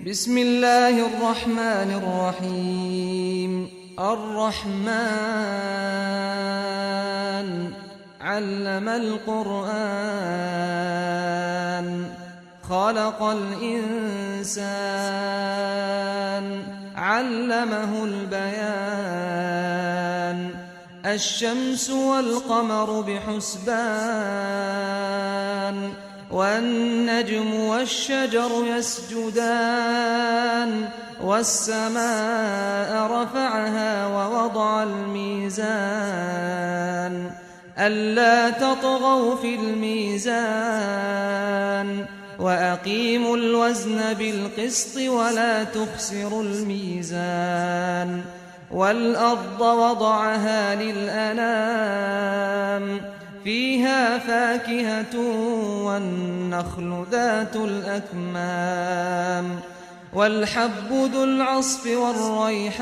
بسم الله الرحمن الرحيم الرحمن علم القرآن خلق الإنسان علمه البيان الشمس والقمر بحسبان والنجم والشجر يسجدان والسماء رفعها ووضع الميزان ألا تطغوا في الميزان وأقيموا الوزن بالقسط ولا تخسروا الميزان والأرض وضعها للأنام فيها فاكهة والنخل ذات الأكمام والحب ذو العصف والريحان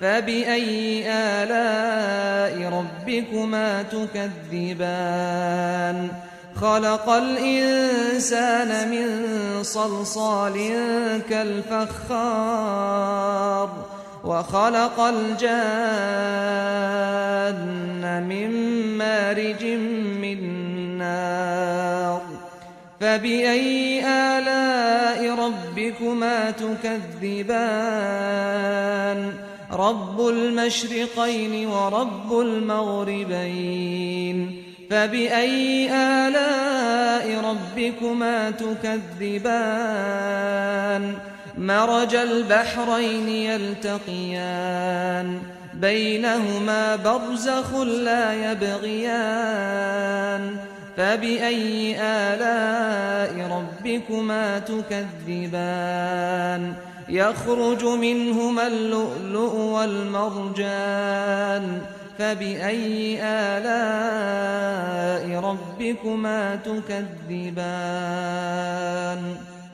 فبأي آلاء ربكما تكذبان خلق الإنسان من صلصال كالفخار وخلق الجان من مارج من نار فبأي آلاء ربكما تكذبان رب المشرقين ورب المغربين فبأي آلاء ربكما تكذبان مرج البحرين يلتقيان بينهما برزخ لا يبغيان فبأي آلاء ربكما تكذبان يخرج منهما اللؤلؤ والمرجان فبأي آلاء ربكما تكذبان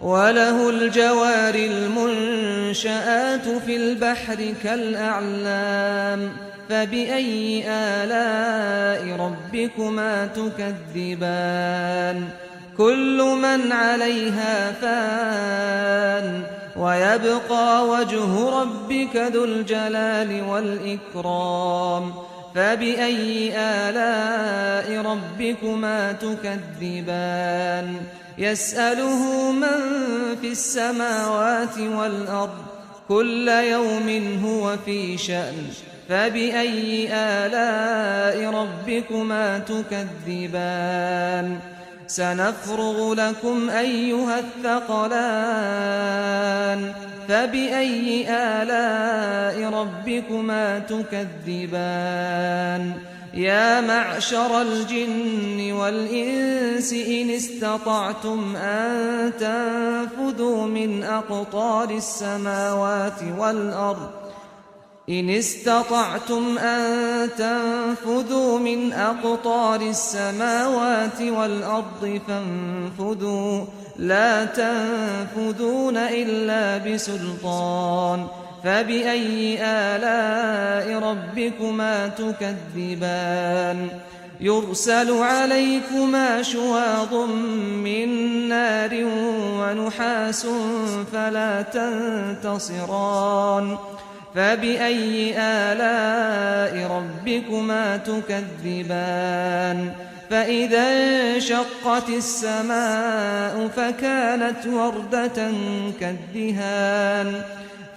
وله الجوار المنشآت في البحر كالأعلام فبأي آلاء ربكما تكذبان كل من عليها فان ويبقى وجه ربك ذو الجلال والإكرام فبأي آلاء ربكما تكذبان يسأله من في السماوات والأرض كل يوم هو في شأن فبأي آلاء ربكما تكذبان سنفرغ لكم أيها الثقلان فبأي آلاء ربكما تكذبان يا معشر الجن والإنس إن استطعتم أن تنفذوا من أقطار السماوات والأرض إن استطعتم أن تنفذوا من أقطار السماوات والأرض فانفذوا لا تنفذون إلا بسلطان فبأي آلاء ربكما تكذبان يرسل عليكما شواظ من نار ونحاس فلا تنتصران فبأي آلاء ربكما تكذبان فإذا انشقت السماء فكانت وردة كالدهان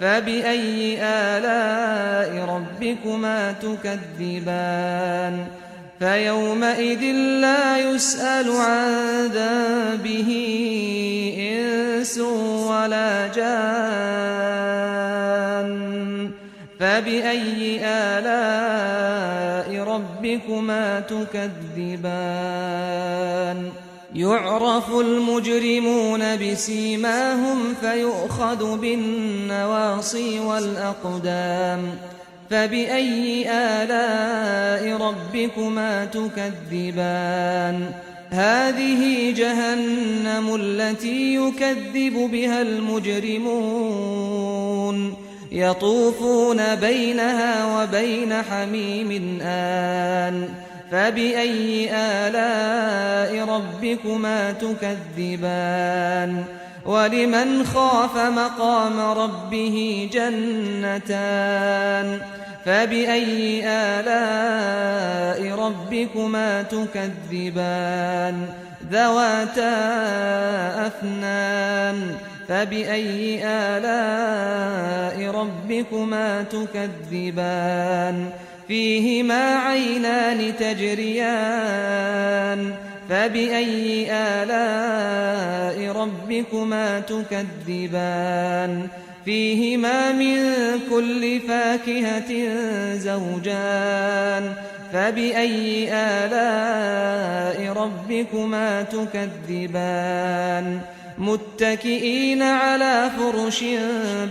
فبأي آلاء ربكما تكذبان فيومئذ لا يسأل عن ذنبه إنس ولا جان فبأي آلاء ربكما تكذبان يعرف المجرمون بسيماهم فيؤخذ بالنواصي والأقدام فبأي آلاء ربكما تكذبان هذه جهنم التي يكذب بها المجرمون يطوفون بينها وبين حميم آن فبأي آلاء ربكما تكذبان ولمن خاف مقام ربه جنتان فبأي آلاء ربكما تكذبان ذواتا أفنان فبأي آلاء ربكما تكذبان فيهما عينان تجريان فبأي آلاء ربكما تكذبان فيهما من كل فاكهة زوجان فبأي آلاء ربكما تكذبان متكئين على فرش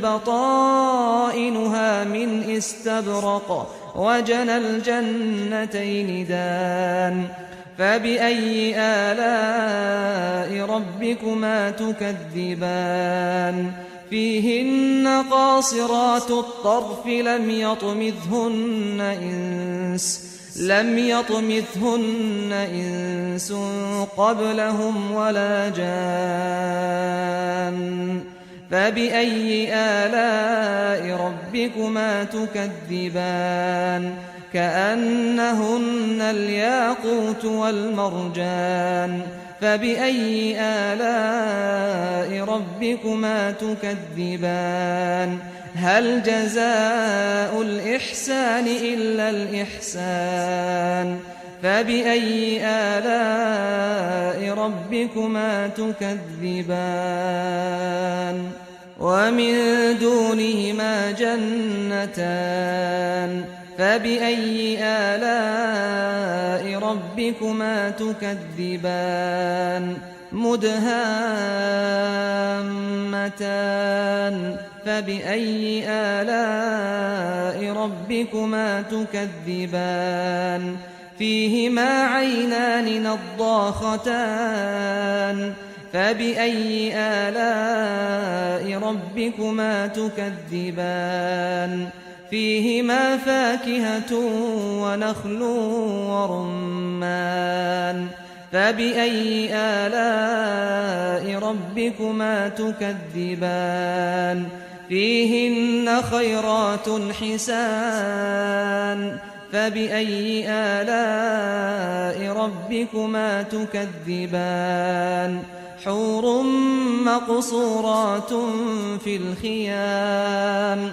بطائنها من استبرق وجنى الجنتين دان فبأي آلاء ربكما تكذبان فيهن قاصرات الطرف لم يطمثهن إنس قبلهم ولا جان فبأي آلاء ربكما تكذبان كأنهن الياقوت والمرجان فبأي آلاء ربكما تكذبان هل جزاء الإحسان إلا الإحسان فبأي آلاء ربكما تكذبان ومن دونهما جنتان فبأي آلاء ربكما تكذبان مدهامتان فبأي آلاء ربكما تكذبان فيهما عينان نضاختان فبأي آلاء ربكما تكذبان فيهما فاكهة ونخل ورمان فبأي آلاء ربكما تكذبان فيهن خيرات حسان فبأي آلاء ربكما تكذبان حور مقصورات في الخيام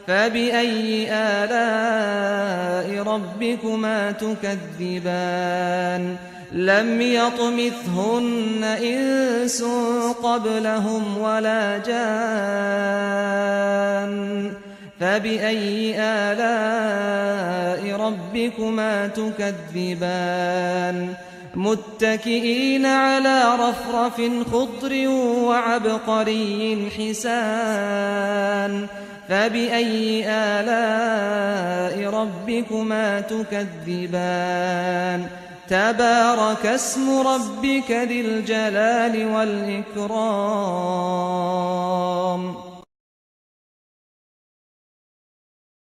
فبأي آلاء ربكما تكذبان لم يطمثهن إنس قبلهم ولا جان فبأي آلاء ربكما تكذبان متكئين على رفرف خضر وعبقري حسان فبأي آلاء ربكما تكذبان تبارك اسم ربك ذي الجلال والإكرام